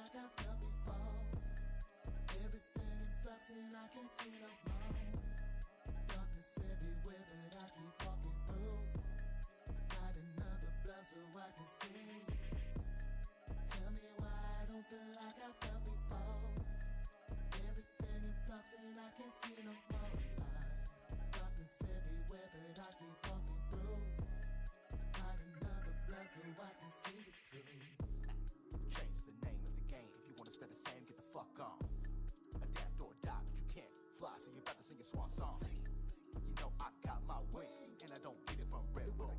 like I felt before. Everything in flux and I can see no wrong. Darkness everywhere that I keep walking through. Light another blood so I can see. Tell me why I don't feel like I felt before. Everything in flux and I can see no more light. Darkness everywhere that I keep walking through. Light another blood so I can see the truth. Change the name of the game. If you want to stay the same, get the fuck on. Adapt or die, but you can't fly, so you're about to sing your swan song. You know I got my wings, and I don't get it from Red Bull.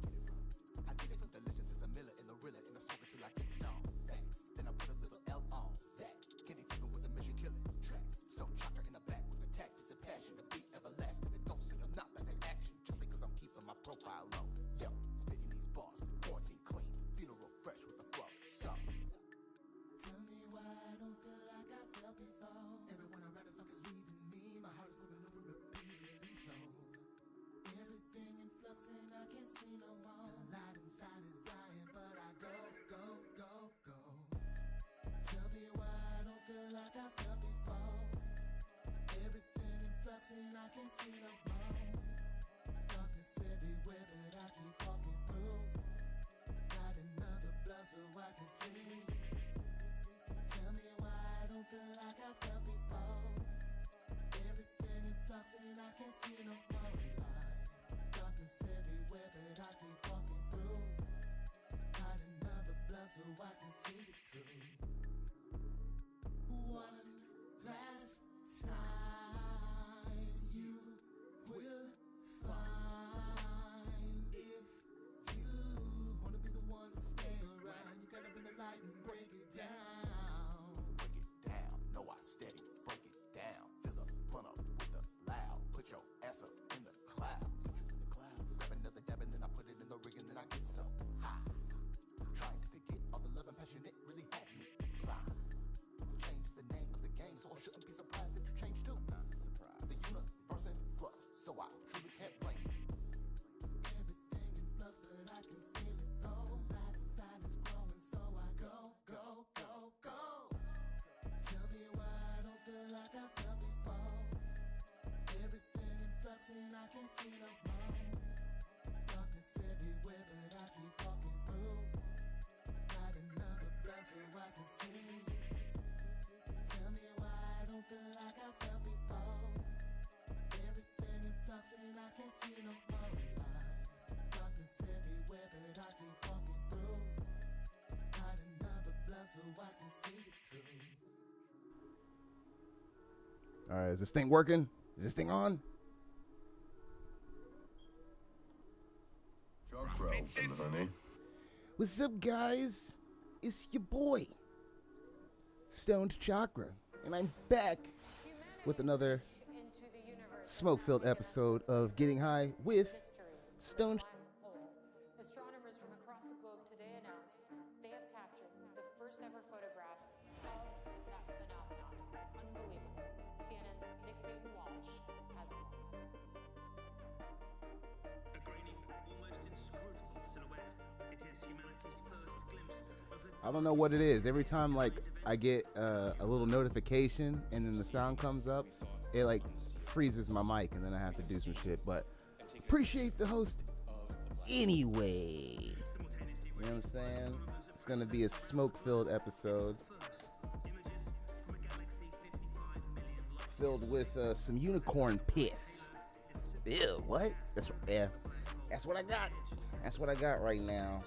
I get it from delicious as a Miller in the Rilla, and I smoke it till I get stoned. Facts. Then I put a little L on that. Kenny Fever with the mission killing tracks. Stoned Chakra in the back with the tactics and passion, the beat everlasting. And don't say I'm not back in action, just because I'm keeping my profile low. Yo, spitting these bars, quarantine clean, funeral fresh with the flow. So. Tell me why I don't feel like I felt before. Everyone around is fucking leaving me. My heart is moving over repeatedly. So everything in flux and I can't see no more. The light inside is dying, but I go. Tell me why I don't feel like I felt before. Everything in flux and I can't see no more. Darkness everywhere that I keep walking through. Light another blood so I can see. Tell me why I don't feel like I felt before. Everything in flux and I can't see no more light. Darkness everywhere that I keep walking through. Light another blood so I can see the truth. One last time you will find. If you wanna be the one to stay around, you gotta bring the light and break it down. Break it down, know I steady, break it down. Fill the blunt up with the loud. Put your ass up in the cloud. Put you in the clouds. Grab another dab and then I put it in the rig and then I get so high. Trying to forget all the love and passion it really had me blind. Change the name of the game, so I shouldn't be surprised that you changed too. Not surprised. The universe in flux, so I truly can't blame you. Everything in flux, but I can feel it though. Light inside is growing, so I go. Tell me why I don't feel like I felt before. Everything in flux and I can see no wrong. Darkness everywhere that I keep walking through. Light another blood so I can see. Tell me why I don't feel like I felt before. Everything in flux and I can see no more light. Darkness everywhere that I keep walking through. Light another blood so I can see the truth. All right, is this thing working? Is this thing on? Chakra open, honey. What's up, guys? It's your boy, Stoned Chakra, and I'm back with another smoke-filled episode of Getting High with Stoned. Astronomers from across the globe today announced they have captured the first ever photograph of that phenomenon. Unbelievable. CNN's Nick Payton-Walsh has more. A grainy, almost inscrutable silhouette. It is humanity's first glimpse of the... I don't know what it is. Every time I get a little notification and then the sound comes up, it freezes my mic and then I have to do some shit. But appreciate the host anyway. You know what I'm saying? It's gonna be a smoke-filled episode filled with some unicorn piss. Ew, what? That's what I got. That's what I got right now.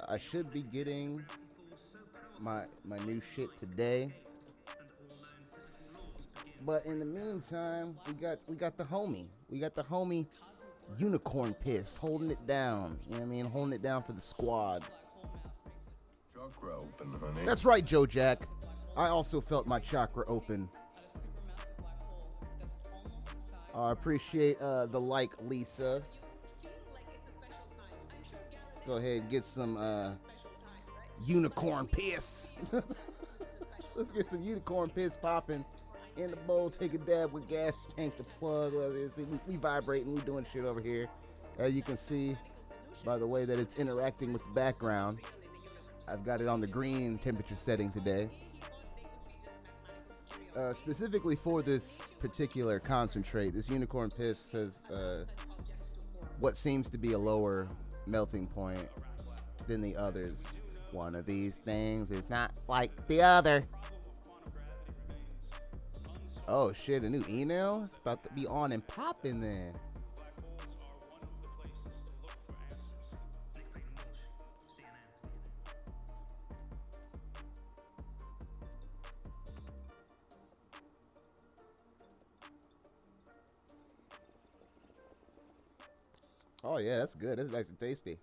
I should be getting my new shit today. But in the meantime, we got the homie. We got the homie Unicorn Piss holding it down. You know what I mean? Holding it down for the squad. Chakra open, honey. That's right, Joe Jack. I also felt my chakra open. I appreciate the like, Lisa. Let's go ahead and get some unicorn piss. Let's get some unicorn piss popping in the bowl. Take a dab with gas tank to plug. We vibrating. We doing shit over here. As you can see by the way that it's interacting with the background. I've got it on the green temperature setting today. Specifically for this particular concentrate, this unicorn piss has what seems to be a lower melting point than the others. One of these things is not like the other. Oh shit, a new email? It's about to be on and popping then. Oh yeah, that's good. That's nice and tasty.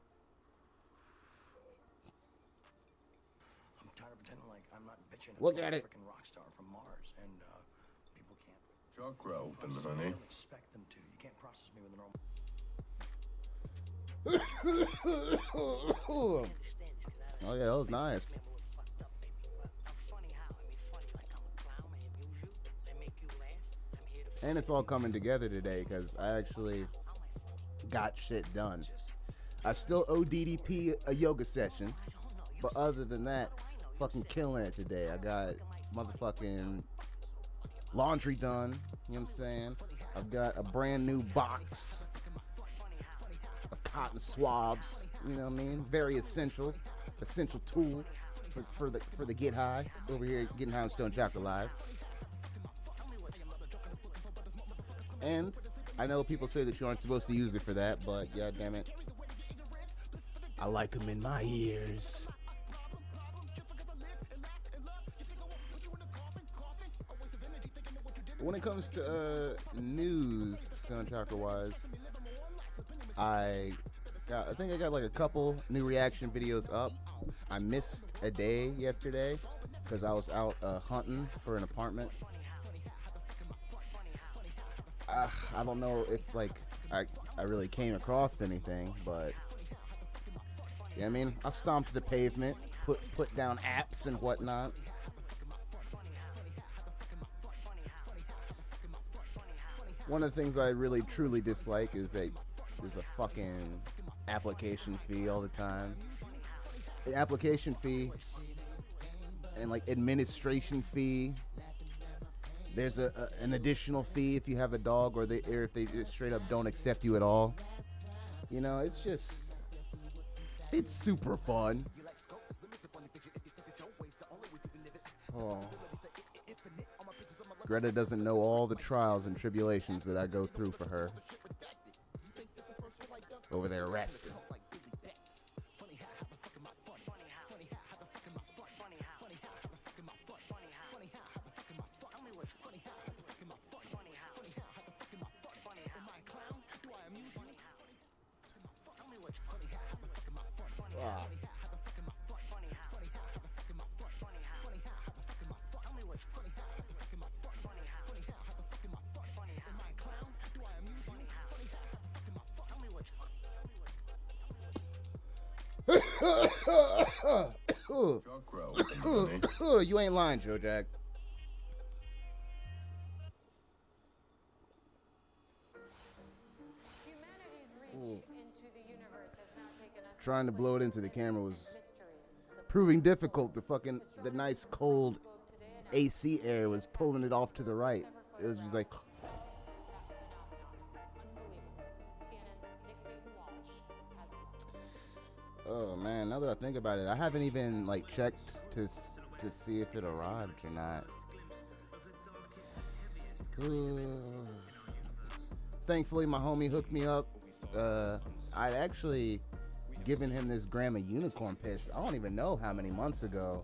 I'm tired of pretending like I'm not bitching. Look at it. Freaking rock star from Mars, and people can't. Chakra open, I honey. don't expect them to. You can't process me with a normal. Oh yeah, that was nice. And it's all coming together today because I actually got shit done. I still owe DDP a yoga session, but other than that, fucking killing it today. I got motherfucking laundry done, you know what I'm saying? I've got a brand new box of cotton swabs, you know what I mean? Very essential tool for the Get High over here, Getting High on Stoned Chakra Live. And I know people say that you aren't supposed to use it for that, but god damn it, I like them in my ears. When it comes to news, Stone Chakra wise, I think I got like a couple new reaction videos up. I missed a day yesterday because I was out hunting for an apartment. I don't know if like I really came across anything, but yeah, I mean, I stomped the pavement, put down apps and whatnot. One of the things I really truly dislike is that there's a fucking application fee all the time. The application fee and like administration fee. There's an additional fee if you have a dog, or if they just straight up don't accept you at all. You know, it's super fun. Oh. Greta doesn't know all the trials and tribulations that I go through for her. Over there arrested. Wow. Chakra open, honey. You ain't lying, Joe Jack. Humanity's reach into the universe has now taken us Trying to to blow it places into the where camera was mysteries. The proving difficult. The nice cold globe today announced AC air was pulling it off to the right. It was just like, that phenomenon. Unbelievable. CNN's Nick Payton-Walsh has more. oh man. Now that I think about it, I haven't even like checked to see if it arrived or not. Thankfully, my homie hooked me up. I'd actually given him this gram of unicorn piss, I don't even know how many months ago,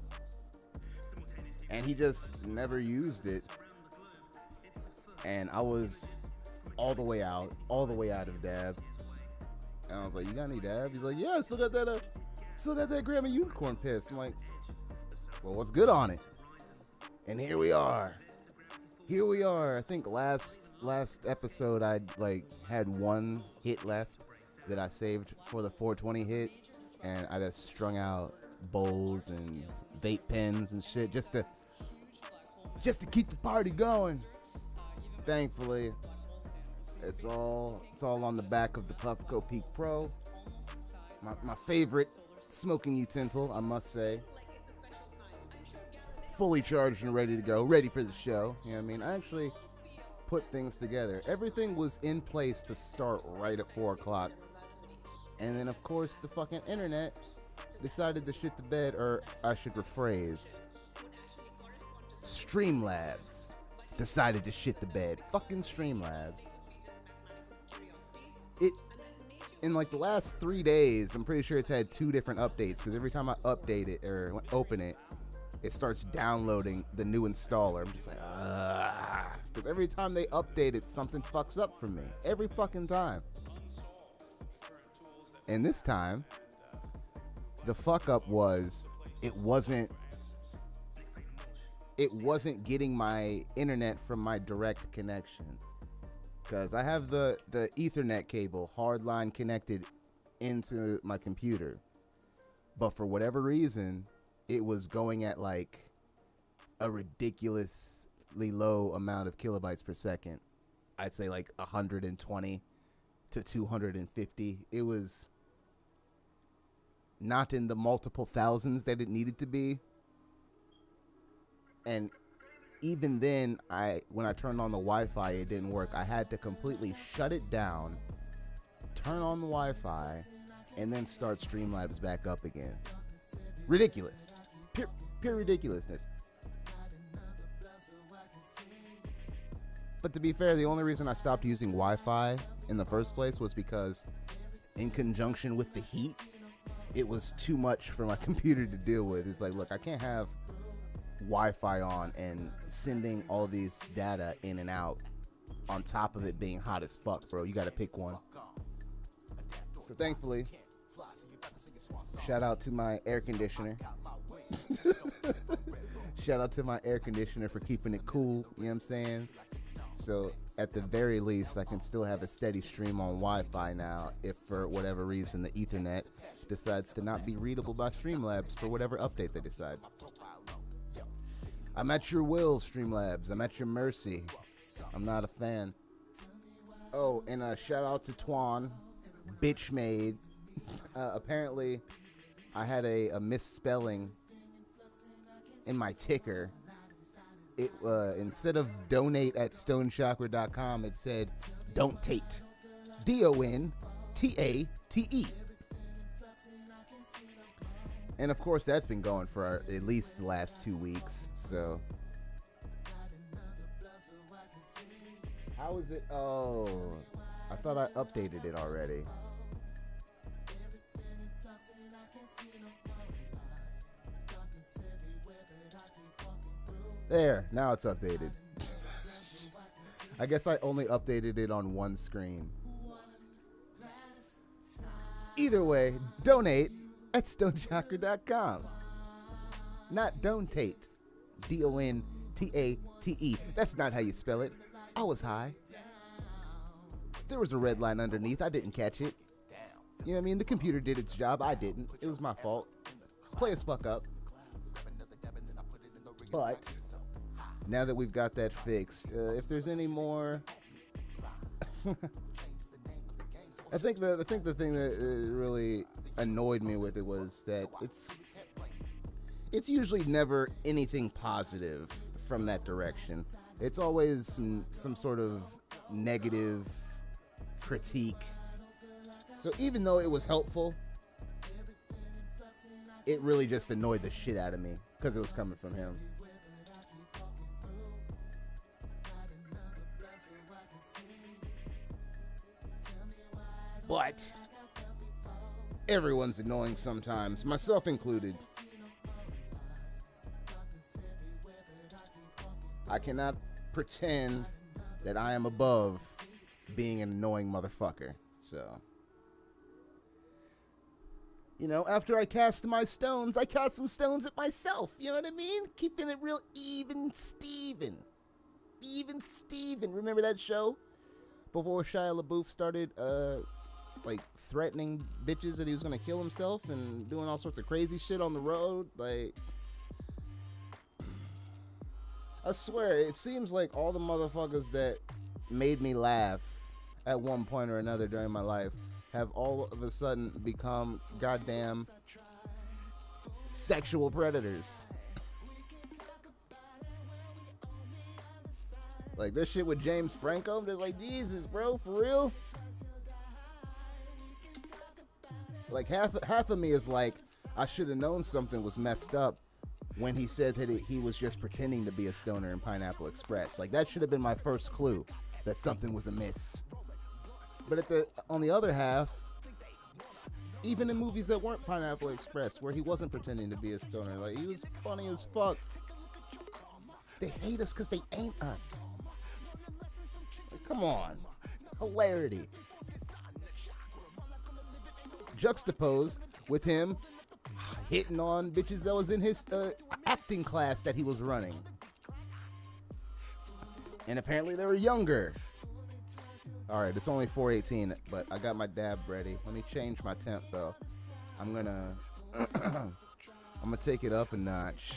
and he just never used it. And I was all the way out of dab, and I was like, "You got any dab?" He's like, "Yeah, I still got that gram of unicorn piss." I'm like, "Well, what's good on it?" And here we are. I think last episode I like had one hit left that I saved for the 420 hit, and I just strung out bowls and vape pens and shit just to keep the party going. Thankfully, it's all on the back of the Puffco Peak Pro, my favorite smoking utensil, I must say. Fully charged and ready to go, ready for the show. You know what I mean? I actually put things together. Everything was in place to start right at 4 o'clock. And then, of course, the fucking internet decided to shit the bed, or I should rephrase, Streamlabs decided to shit the bed. Fucking Streamlabs. In like the last 3 days, I'm pretty sure it's had 2 different updates, because every time I update it or open it, it starts downloading the new installer. I'm just like, because every time they update it, something fucks up for me. Every fucking time. And this time, the fuck up was it wasn't getting my internet from my direct connection. Because I have the Ethernet cable hardline connected into my computer. But for whatever reason, it was going at like a ridiculously low amount of kilobytes per second. I'd say like 120 to 250. It was not in the multiple thousands that it needed to be. And even then, when I turned on the Wi-Fi, it didn't work. I had to completely shut it down, turn on the Wi-Fi, and then start Streamlabs back up again. Ridiculous. Pure ridiculousness. But to be fair, the only reason I stopped using Wi-Fi in the first place was because, in conjunction with the heat, it was too much for my computer to deal with. It's like, look, I can't have Wi-Fi on and sending all these data in and out on top of it being hot as fuck, bro. You gotta pick one. So thankfully, shout out to my air conditioner. Shout out to my air conditioner for keeping it cool, you know what I'm saying? So at the very least, I can still have a steady stream on Wi-Fi now if for whatever reason the Ethernet decides to not be readable by Streamlabs for whatever update they decide. I'm at your will, Streamlabs. I'm at your mercy. I'm not a fan. Oh, and a shout out to Twan, bitch made. Apparently, I had a misspelling in my ticker. It instead of donate at stonedchakra.com, it said don'tate. DONTATE. And of course, that's been going for at least the last 2 weeks. So, how is it? Oh, I thought I updated it already. There, now it's updated. I guess I only updated it on one screen. Either way, donate at stonedchakra.com. Not don'tate. DONTATE. That's not how you spell it. I was high. There was a red line underneath. I didn't catch it. You know what I mean? The computer did its job. I didn't. It was my fault. Play as fuck up. But now that we've got that fixed, if there's any more, I think the thing that really annoyed me with it was that it's usually never anything positive from that direction. It's always some sort of negative critique. So even though it was helpful, it really just annoyed the shit out of me because it was coming from him. But everyone's annoying sometimes, myself included. I cannot pretend that I am above being an annoying motherfucker. So, you know, after I cast my stones, I cast some stones at myself. You know what I mean? Keeping it real even Steven. Even Steven. Remember that show? Before Shia LaBeouf started, like, threatening bitches that he was gonna kill himself and doing all sorts of crazy shit on the road. Like, I swear, it seems like all the motherfuckers that made me laugh at one point or another during my life have all of a sudden become goddamn sexual predators. Like this shit with James Franco, they're like, Jesus, bro, for real? Like half of me is like, I should have known something was messed up when he said that he was just pretending to be a stoner in Pineapple Express. Like that should have been my first clue that something was amiss. But on the other half, even in movies that weren't Pineapple Express, where he wasn't pretending to be a stoner, like he was funny as fuck. They hate us because they ain't us. Like, come on, hilarity. Juxtaposed with him hitting on bitches that was in his acting class that he was running. And apparently they were younger. All right, it's only 4:18, but I got my dab ready. Let me change my temp though. I'm gonna take it up a notch.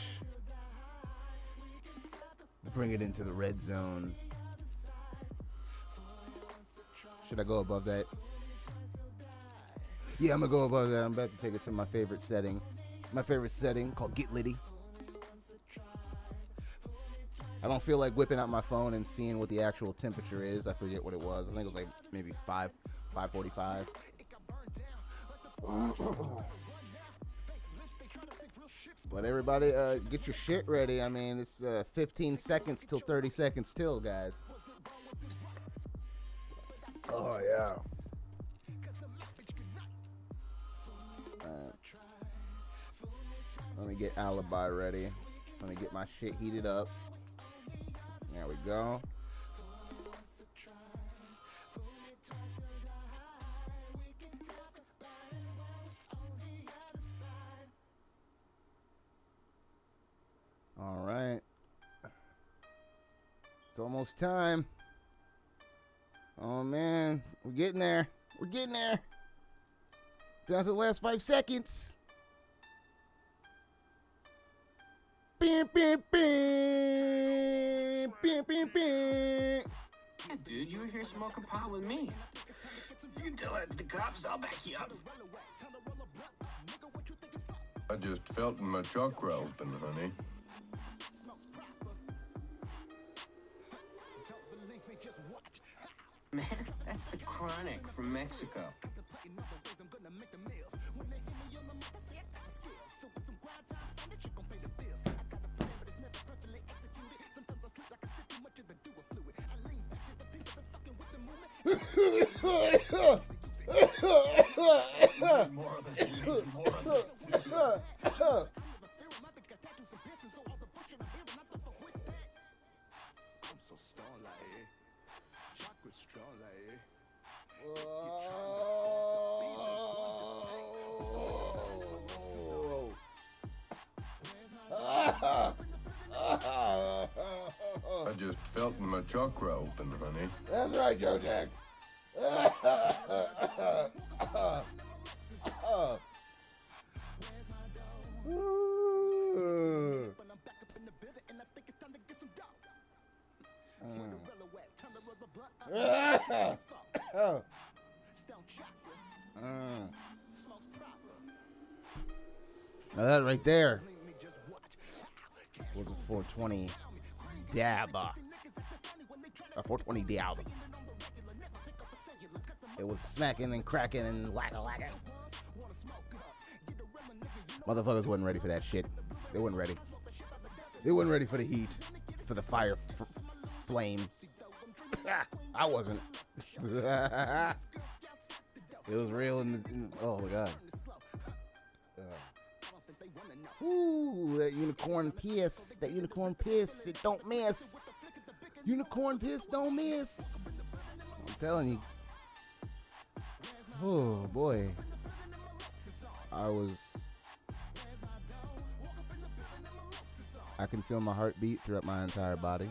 Bring it into the red zone. Should I go above that? Yeah, I'm gonna go above that. I'm about to take it to my favorite setting. My favorite setting called Get Litty. I don't feel like whipping out my phone and seeing what the actual temperature is. I forget what it was. I think it was like maybe 5:45. But everybody, get your shit ready. I mean, it's 15 seconds till 30 seconds till, guys. Oh, yeah. Let me get Alibi ready. Let me get my shit heated up. There we go. All right. It's almost time. Oh, man. We're getting there. We're getting there. Down to the last 5 seconds. Bing, bing, bing. Bing, bing, bing. Yeah, dude, you were here smoking pot with me. You can tell that to the cops. I'll back you up. I just felt my chakra open, honey. Man, that's the Chronic from Mexico. More of this, more of this, too. I just felt my chakra open, honey. That's right, Joe Jack. Now that right there was a 420 dab. A 420 dab. It was smacking and cracking and whacking. Motherfuckers wasn't ready for that shit. They weren't ready. They weren't ready for the heat, for the fire flame. I wasn't. It was real oh my god. Ooh, that unicorn piss. That unicorn piss. It don't miss. Unicorn piss don't miss. I'm telling you. Oh boy. I can feel my heartbeat throughout my entire body.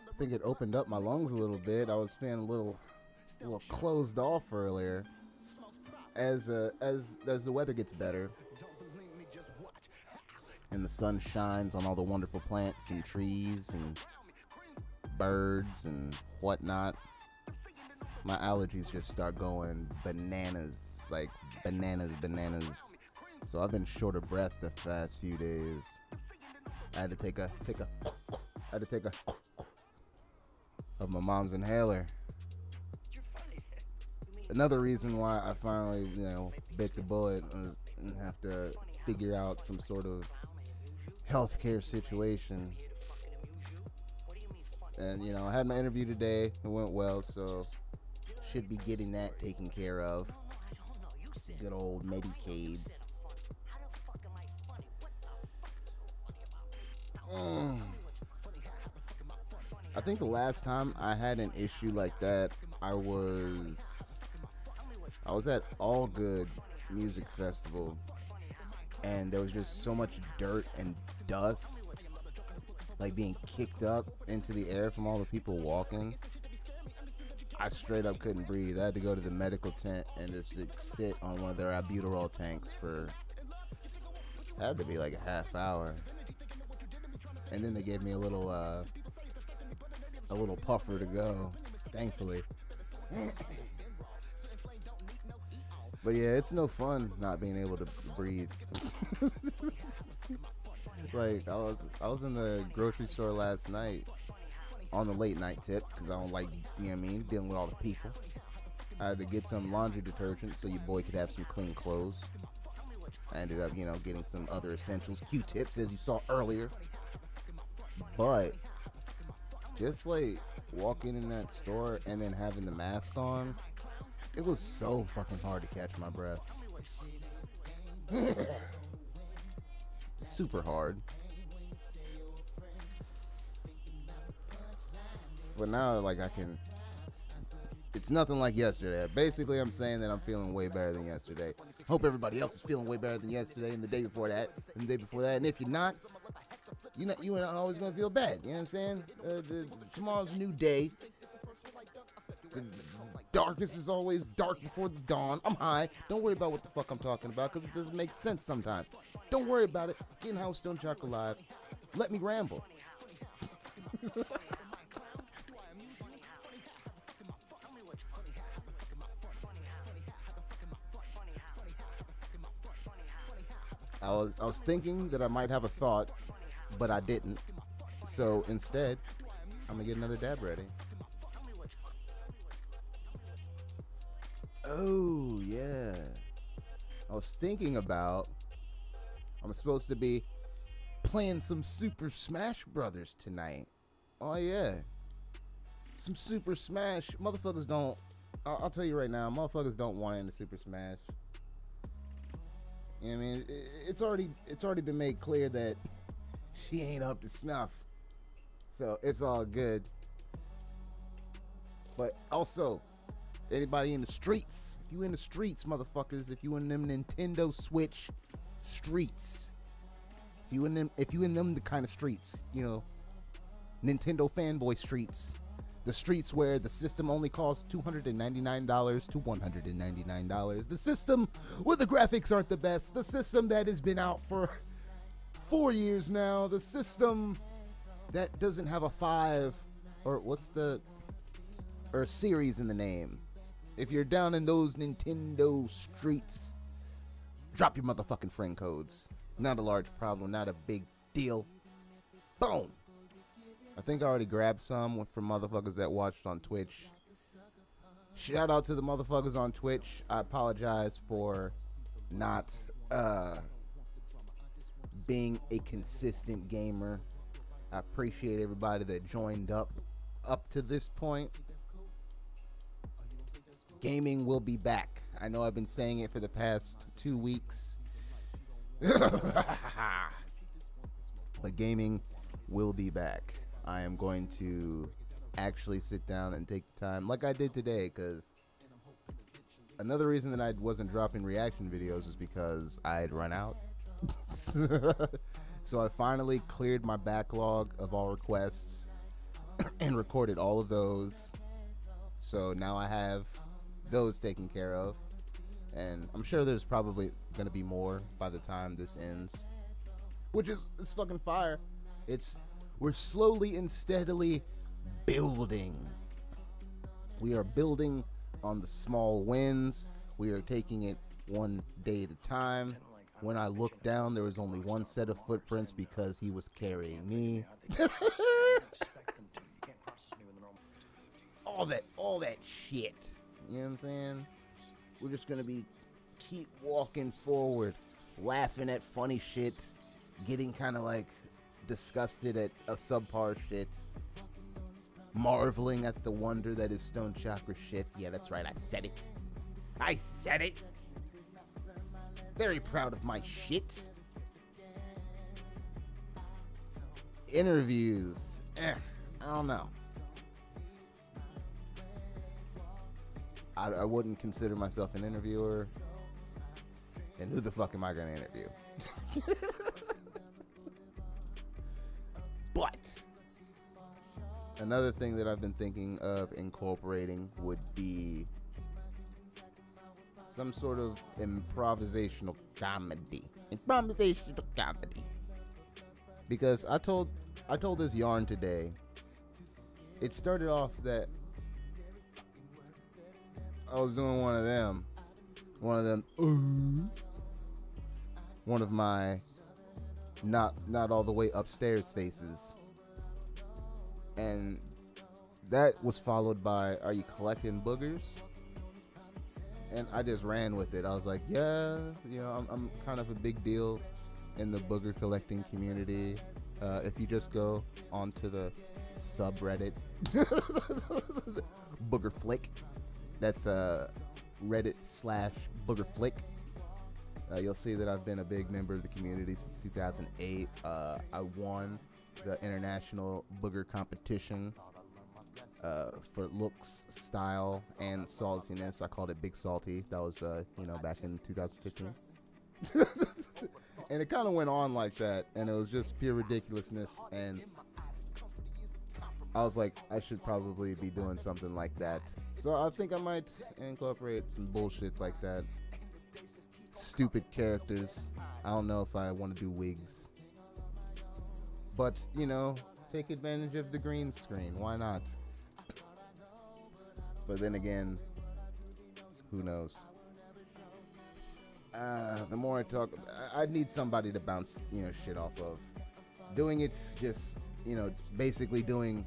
I think it opened up my lungs a little bit. I was feeling a little closed off earlier. As the weather gets better and the sun shines on all the wonderful plants and trees and birds and whatnot, my allergies just start going bananas, like bananas. So I've been short of breath the past few days. I had to take a of my mom's inhaler. Another reason why I finally, bit the bullet and have to figure out some sort of healthcare situation. And, I had my interview today. It went well, so should be getting that taken care of. Good old Medicaids. I think the last time I had an issue like that, I was at All Good Music Festival, and there was just so much dirt and dust, like being kicked up into the air from all the people walking. I straight up couldn't breathe. I had to go to the medical tent and just sit on one of their albuterol tanks for, had to be like a half hour. And then they gave me a little puffer to go, thankfully. But yeah, it's no fun not being able to breathe. Like, I was in the grocery store last night on the late night tip because I don't like, dealing with all the people. I had to get some laundry detergent so your boy could have some clean clothes. I ended up, getting some other essentials, Q-tips, as you saw earlier. But just like walking in that store and then having the mask on, it was so fucking hard to catch my breath. Super hard. But now, like, it's nothing like yesterday. Basically, I'm saying that I'm feeling way better than yesterday. Hope everybody else is feeling way better than yesterday and the day before that and the day before that. And if you're not, you ain't always gonna feel bad. You know what I'm saying? Tomorrow's a new day. The darkness is always dark before the dawn. I'm high. Don't worry about what the fuck I'm talking about because it doesn't make sense sometimes. Don't worry about it. Getting high with Stoned Chakra Live. Let me ramble. I was thinking that I might have a thought, but I didn't. So instead, I'm gonna get another dab ready. Oh yeah, I was thinking about, I'm supposed to be playing some Super Smash Brothers tonight. Oh yeah, some Super Smash. Motherfuckers don't, I'll tell you right now, motherfuckers don't want into Super Smash. You know what I mean? It's already been made clear that she ain't up to snuff. So it's all good. But also, anybody in the streets, if you in the streets, motherfuckers, if you in them Nintendo Switch streets, if you in them the kind of streets, Nintendo fanboy streets, the streets where the system only costs $299 to $199, the system where the graphics aren't the best, the system that has been out for 4 years now, the system that doesn't have a 5 or series in the name. If you're down in those Nintendo streets, drop your motherfucking friend codes. Not a large problem, not a big deal. Boom. I think I already grabbed some from motherfuckers that watched on Twitch. Shout out to the motherfuckers on Twitch. I apologize for not being a consistent gamer. I appreciate everybody that joined up to this point. Gaming will be back. I know I've been saying it for the past 2 weeks. But gaming will be back. I am going to actually sit down and take the time like I did today, because another reason that I wasn't dropping reaction videos is because I had run out. So I finally cleared my backlog of all requests and recorded all of those. So now I have those taken care of, and I'm sure there's probably going to be more by the time this ends, which is, it's fucking fire. We're slowly and steadily building. We are building on the small wins. We are taking it one day at a time. When I looked down, there was only one set of footprints because he was carrying me. all that shit. You know what I'm saying? We're just gonna keep walking forward, laughing at funny shit, getting kind of like disgusted at a subpar shit, marveling at the wonder that is Stoned Chakra shit. Yeah, that's right, I said it. Very proud of my shit. Interviews. I don't know. I wouldn't consider myself an interviewer. And who the fuck am I going to interview? But another thing that I've been thinking of incorporating would be some sort of improvisational comedy. Because I told this yarn today. It started off that I was doing one of my not all the way upstairs faces. And that was followed by, are you collecting boogers? And I just ran with it. I was like, yeah, you know, I'm kind of a big deal in the booger collecting community. If you just go onto the subreddit, Booger Flick, that's Reddit/Booger Flick. You'll see that I've been a big member of the community since 2008. I won the international booger competition for looks, style, and saltiness. I called it Big Salty. That was, back in 2015. And it kind of went on like that, and it was just pure ridiculousness. And I was like, I should probably be doing something like that. So I think I might incorporate some bullshit like that. Stupid characters. I don't know if I want to do wigs. But, take advantage of the green screen. Why not? But then again, who knows? The more I talk, I need somebody to bounce, shit off of. Doing it just, basically doing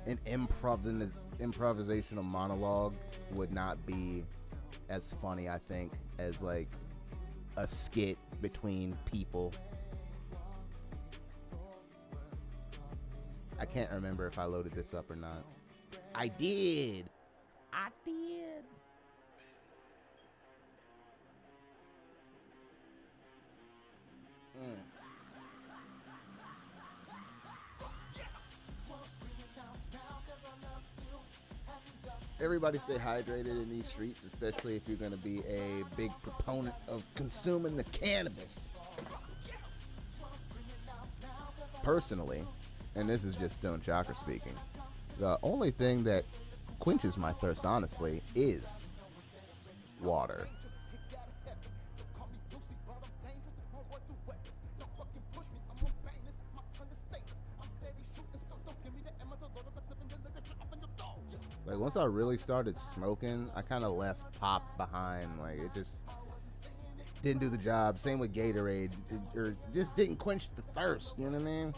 an improvisational monologue would not be as funny, I think, as like a skit between people. I can't remember if I loaded this up or not. I did. Everybody stay hydrated in these streets, especially if you're going to be a big proponent of consuming the cannabis. Personally, and this is just Stoned Chakra speaking, the only thing that quenches my thirst, honestly, is water. Like, once I really started smoking, I kind of left pop behind. Like, it just didn't do the job. Same with Gatorade. Or just didn't quench the thirst, you know what I mean?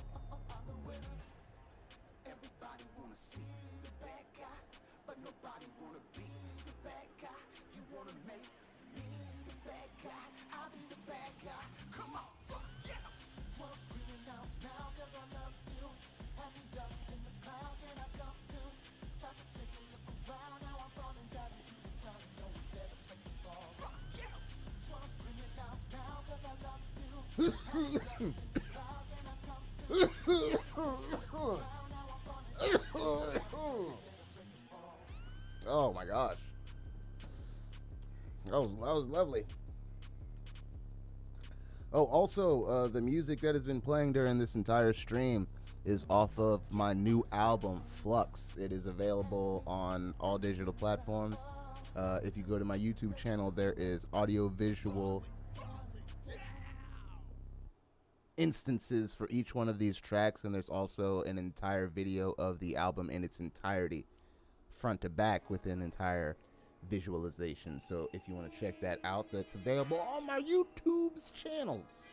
Oh my gosh, that was lovely. Oh, also, the music that has been playing during this entire stream is off of my new album, Flux. It is available on all digital platforms. If you go to my YouTube channel, there is audio-visual instances for each one of these tracks, and there's also an entire video of the album in its entirety, front to back, with an entire visualization. So if you want to check that out, that's available on my YouTube's channels.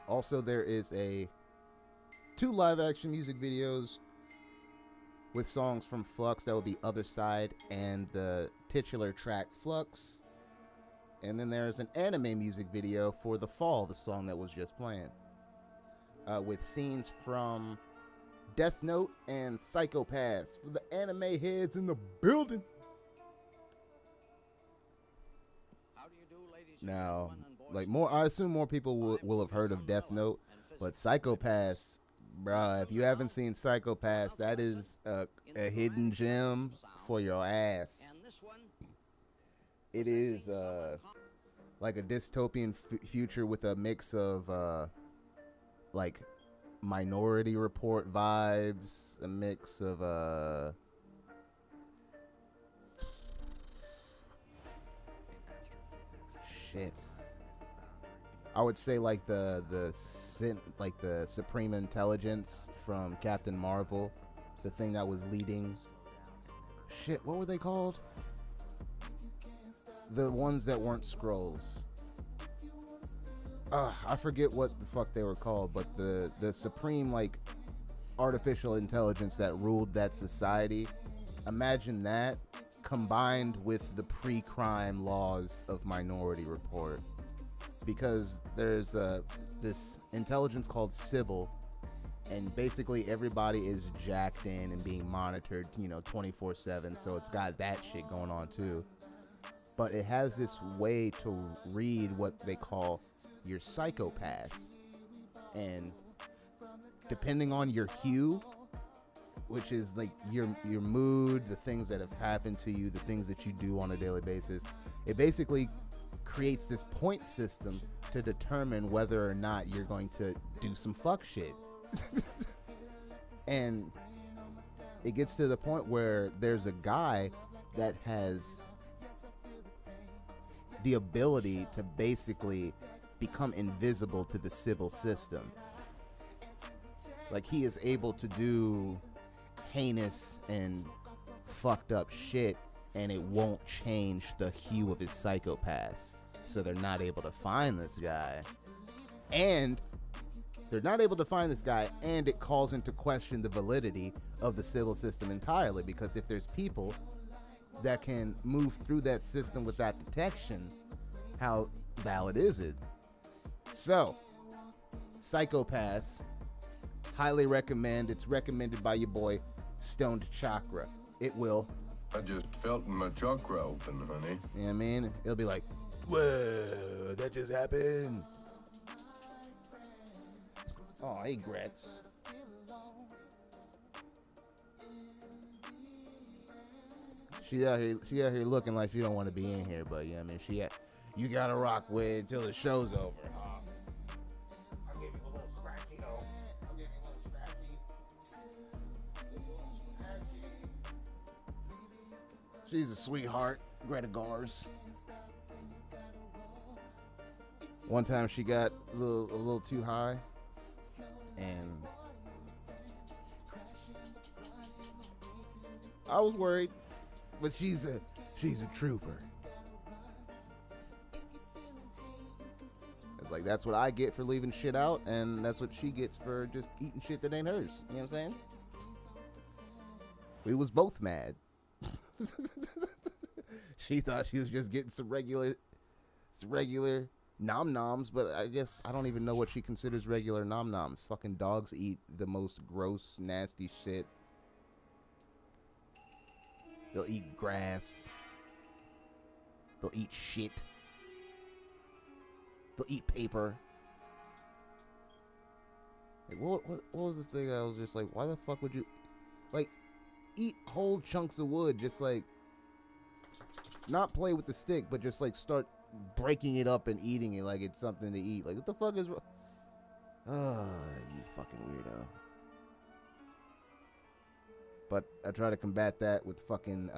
Also, there is two live action music videos with songs from Flux. That would be Other Side and the titular track Flux. And then there's an anime music video for The Fall, the song that was just playing, with scenes from Death Note and Psycho-Pass for the anime heads in the building. Now, like, I assume more people will have heard of Death Note, but Psycho-Pass, bruh, if you haven't seen Psycho-Pass, that is a hidden gem for your ass. It is like a dystopian future with a mix of like Minority Report vibes, a mix of shit. I would say like the Supreme Intelligence from Captain Marvel, the thing that was leading. Shit, what were they called? The ones that weren't scrolls. I forget what the fuck they were called, but the supreme, like, artificial intelligence that ruled that society. Imagine that combined with the pre-crime laws of Minority Report, because there's this intelligence called Sybil, and basically everybody is jacked in and being monitored, 24/7. So it's got that shit going on too. But it has this way to read what they call your Psycho-Pass, and depending on your hue, which is like your mood, the things that have happened to you, the things that you do on a daily basis, it basically creates this point system to determine whether or not you're going to do some fuck shit. And it gets to the point where there's a guy that has the ability to basically become invisible to the civil system. Like, he is able to do heinous and fucked up shit, and it won't change the hue of his Psycho-Pass. So they're not able to find this guy. And they're not able to find this guy, and it calls into question the validity of the civil system entirely, because if there's people that can move through that system without detection, how valid is it? So, Psycho-Pass, highly recommend. It's recommended by your boy Stoned Chakra. It will. I just felt my chakra open, honey. You know what I mean? It'll be like, whoa, that just happened. Oh, hey, Gretz. She out here looking like she don't want to be in here, but you gotta rock with until the show's over, huh? I'll give you a little scratchy, though. I'll give you a little scratchy. She's a sweetheart, Greta Gars. One time she got a little too high, and I was worried, but she's a trooper. It's like, that's what I get for leaving shit out, and that's what she gets for just eating shit that ain't hers. You know what I'm saying? We was both mad. She thought she was just getting some regular nom-noms, but I guess I don't even know what she considers regular nom-noms. Fucking dogs eat the most gross, nasty shit. They'll eat grass. They'll eat shit. They'll eat paper. Like, what was this thing? I was just like, why the fuck would you, like, eat whole chunks of wood? Just like, not play with the stick, but just like start breaking it up and eating it like it's something to eat. Like, what the fuck is wrong? You fucking weirdo. But I try to combat that with fucking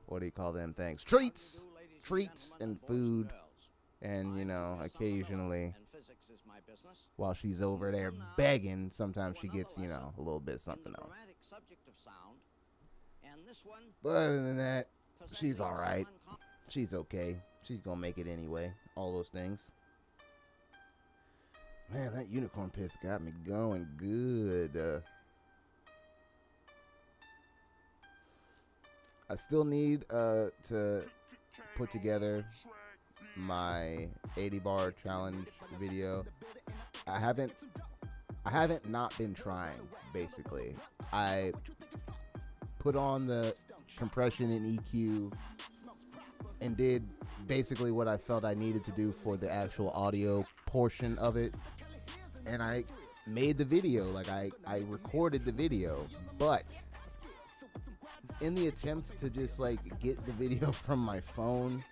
what do you call them things? Treats. treats and food, and, you know, occasionally, while she's over there begging, sometimes she gets, you know, a little bit something else. But other than that, she's all right. She's okay. She's gonna make it anyway. All those things. Man, that unicorn piss got me going good. I still need to put together my 80 bar challenge video. I haven't not been trying, basically. I put on the compression and EQ and did basically what I felt I needed to do for the actual audio portion of it, and I made the video. Like I recorded the video, but in the attempt to just like get the video from my phone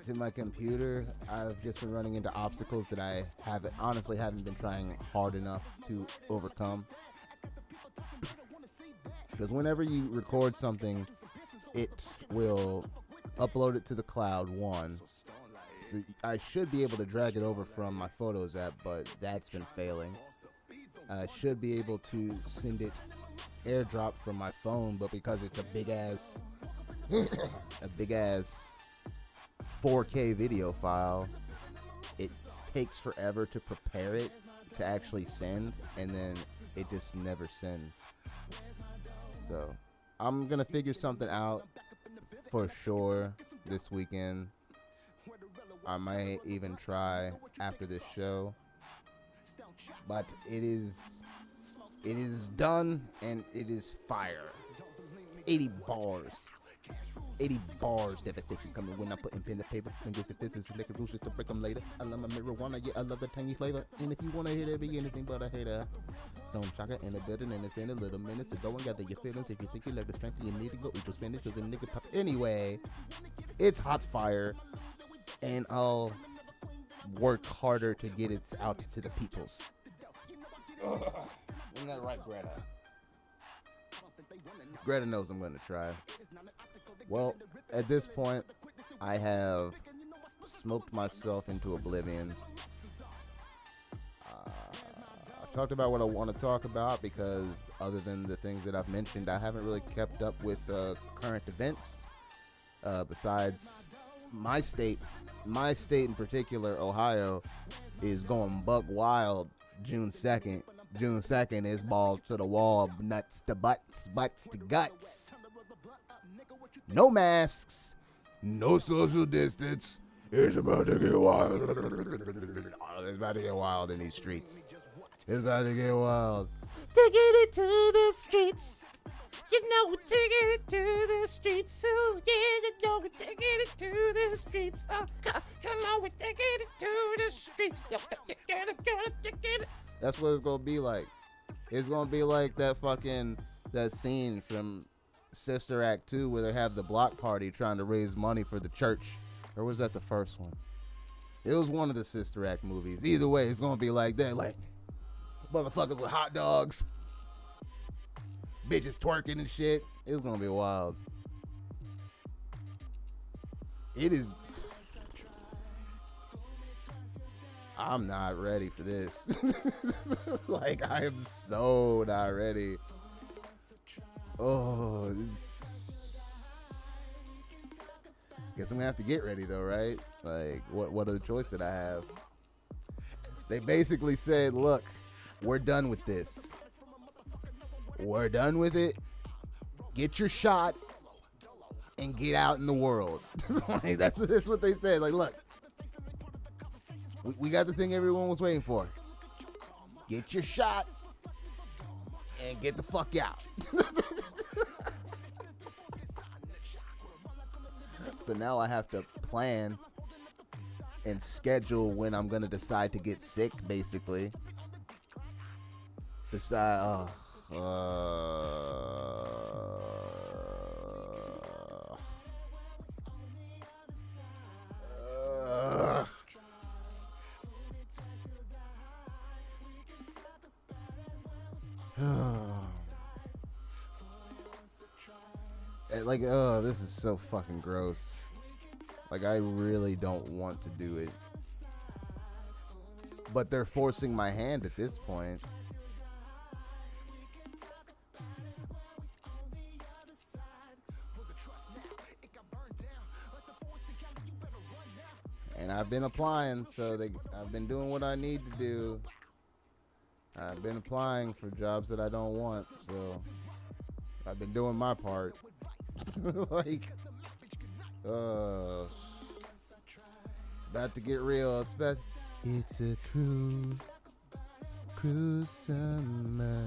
to my computer, I've just been running into obstacles that I honestly haven't been trying hard enough to overcome. Because whenever you record something, it will upload it to the cloud, one. So I should be able to drag it over from my Photos app, but that's been failing. I should be able to send it airdrop from my phone, but because it's a big ass 4K video file, it takes forever to prepare it to actually send, and then it just never sends. So I'm gonna figure something out for sure this weekend. I might even try after this show, but it is done, and it is fire. 80 bars. 80 bars devastation coming when I'm putting pen to paper. Fingers to fists and liquor rules just to break them later. I love my marijuana, yeah, I love the tangy flavor. And if you want to hear that, be anything but a hater. Stoned Chakra in the building, and it's been a little minute, so go and gather your feelings. If you think you lack the strength, you need to go eat your spinach, cause a nigga pop. Anyway, it's hot fire, and I'll work harder to get it out to the peoples. Isn't that right, Greta? Greta knows I'm going to try. Well, at this point, I have smoked myself into oblivion. I've talked about what I want to talk about, because other than the things that I've mentioned, I haven't really kept up with current events. Besides my state in particular, Ohio, is going buck wild June 2nd. June 2nd is balls to the wall, nuts to butts, butts to guts. No masks, no social distance. It's about to get wild. It's about to get wild in these streets. It's about to get wild. Taking it to the streets. You know we're taking it to the streets. Oh yeah, you know we're taking it to the streets. Oh, come on, we're taking it to the streets. That's what it's gonna be like. It's gonna be like that scene from Sister Act 2 where they have the block party trying to raise money for the church. Or was that the first one? It was one of the Sister Act movies. Either way, it's gonna be like that, like motherfuckers with hot dogs, bitches twerking and shit. It's gonna be wild. It is. I'm not ready for this. Like, I am so not ready. Oh, guess I'm gonna have to get ready though, right? Like, what other choice did I have? They basically said, look, we're done with this. We're done with it. Get your shot and get out in the world. Like, that's what they said. Like, look, we got the thing everyone was waiting for. Get your shot and get the fuck out. So now I have to plan and schedule when I'm going to decide to get sick, basically. Decide, like, this is so fucking gross. Like, I really don't want to do it. But they're forcing my hand at this point. And I've been applying, so I've been doing what I need to do. I've been applying for jobs that I don't want, so I've been doing my part. Like, it's about to get real. It's a cruel summer.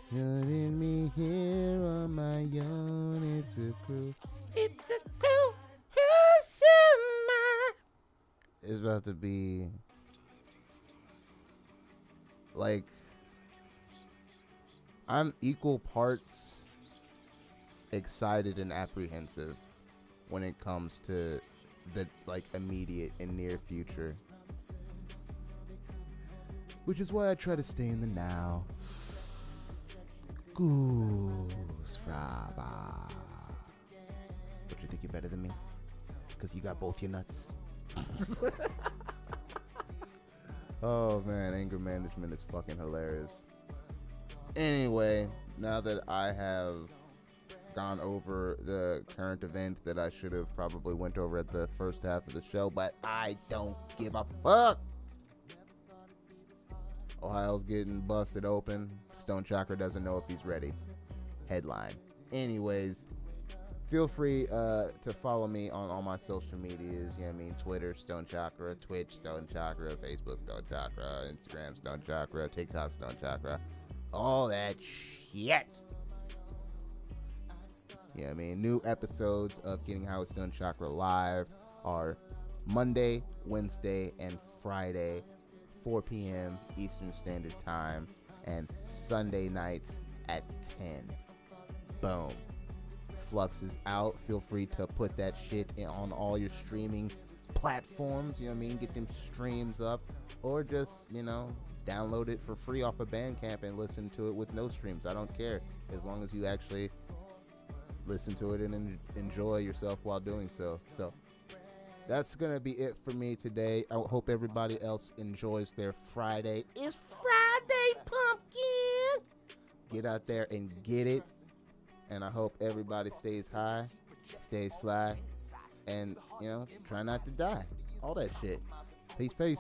Letting me here on my own. It's a cruel summer. It's about to be like, I'm equal parts excited and apprehensive when it comes to the like immediate and near future, which is why I try to stay in the now. Goose fraba. But you think you're better than me? Because you got both your nuts. Oh man, anger management is fucking hilarious. Anyway, now that I have gone over the current event that I should have probably went over at the first half of the show, but I don't give a fuck. Ohio's getting busted open. Stoned Chakra doesn't know if he's ready. Headline. Anyways, feel free to follow me on all my social medias. You know what I mean? Twitter, Stoned Chakra. Twitch, Stoned Chakra. Facebook, Stoned Chakra. Instagram, Stoned Chakra. TikTok, Stoned Chakra. All that shit. Yeah, I mean, new episodes of Getting High with Stoned Chakra live are Monday, Wednesday, and Friday, 4 p.m. Eastern Standard Time, and Sunday nights at 10. Boom. Flux is out. Feel free to put that shit on all your streaming platforms. You know what I mean? Get them streams up, or just, you know, download it for free off of Bandcamp and listen to it with no streams. I don't care, as long as you actually listen to it and enjoy yourself while doing so. So that's gonna be it for me today. I hope everybody else enjoys their Friday. It's Friday, pumpkin. Get out there and get it. And I hope everybody stays high, stays fly, and, you know, try not to die. All that shit. Peace, peace.